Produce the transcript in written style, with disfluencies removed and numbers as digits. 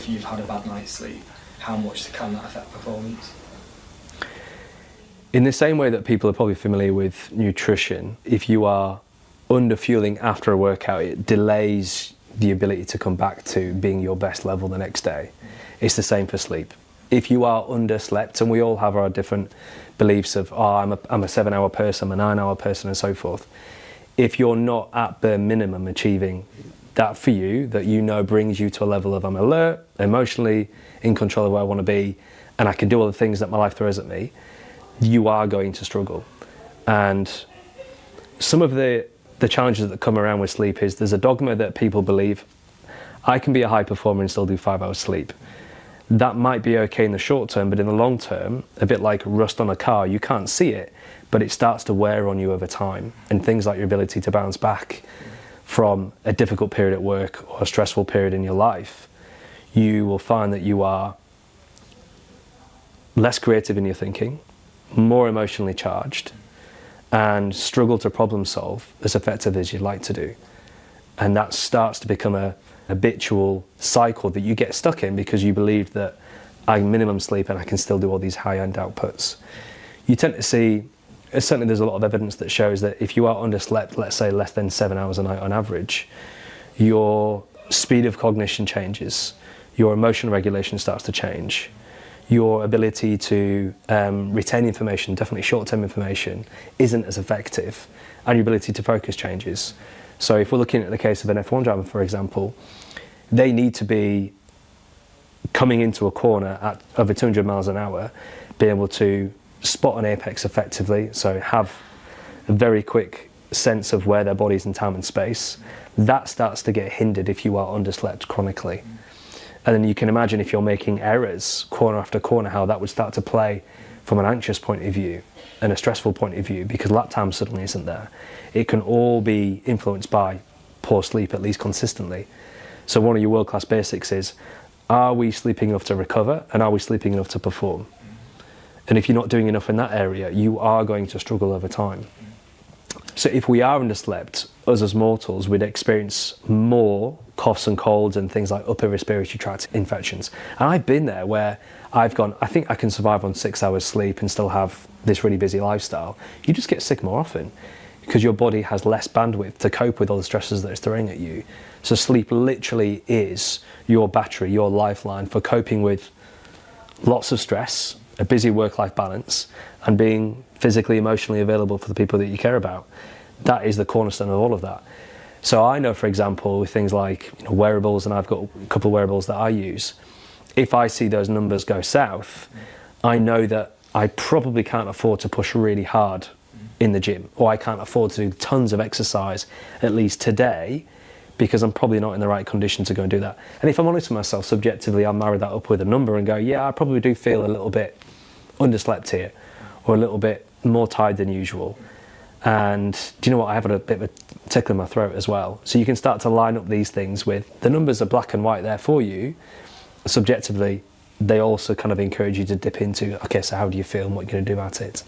if you've had a bad night's sleep, how much can that affect performance? In the same way that people are probably familiar with nutrition, if you are under fueling after a workout, it delays the ability to come back to being your best level the next day. It's the same for sleep. If you are underslept, and we all have our different beliefs of, I'm a 7-hour person, I'm a 9-hour person, and so forth. If you're not at bare minimum achieving that for you, that you know brings you to a level of I'm alert, emotionally in control of where I want to be, and I can do all the things that my life throws at me, you are going to struggle. And some of the challenges that come around with sleep is there's a dogma that people believe, I can be a high performer and still do 5 hours sleep. That might be okay in the short term, but in the long term, a bit like rust on a car, you can't see it, but it starts to wear on you over time. And things like your ability to bounce back from a difficult period at work or a stressful period in your life, you will find that you are less creative in your thinking, more emotionally charged, and struggle to problem solve as effectively as you'd like to do. And that starts to become a habitual cycle that you get stuck in because you believe that I minimum sleep and I can still do all these high-end outputs. You tend to see, certainly there's a lot of evidence that shows that if you are underslept, let's say less than 7 hours a night on average, your speed of cognition changes, your emotional regulation starts to change, your ability to retain information, definitely short-term information, isn't as effective, and your ability to focus changes. So if we're looking at the case of an F1 driver, for example, they need to be coming into a corner at over 200 miles an hour, be able to spot an apex effectively, so have a very quick sense of where their body's in time and space. That starts to get hindered if you are underslept chronically. And then you can imagine if you're making errors corner after corner, how that would start to play from an anxious point of view and a stressful point of view, because lap time suddenly isn't there. It can all be influenced by poor sleep, at least consistently. So one of your world-class basics is, are we sleeping enough to recover, and are we sleeping enough to perform? And if you're not doing enough in that area, you are going to struggle over time. So if we are underslept, us as mortals, we'd experience more coughs and colds and things like upper respiratory tract infections. And I've been there where I've gone, I think I can survive on 6 hours sleep and still have this really busy lifestyle. You just get sick more often because your body has less bandwidth to cope with all the stresses that it's throwing at you. So sleep literally is your battery, your lifeline for coping with lots of stress, a busy work-life balance, and being physically, emotionally available for the people that you care about. That is the cornerstone of all of that. So I know, for example, with things like wearables, and I've got a couple of wearables that I use, if I see those numbers go south, I know that I probably can't afford to push really hard in the gym, or I can't afford to do tons of exercise, at least today, because I'm probably not in the right condition to go and do that. And if I'm honest with myself, subjectively, I'll marry that up with a number and go, yeah, I probably do feel a little bit underslept here, or a little bit more tired than usual. And do you know what? I have a bit of a tickle in my throat as well. So you can start to line up these things with the numbers are black and white there for you. Subjectively, they also kind of encourage you to dip into, okay, so how do you feel and what are you going to do about it?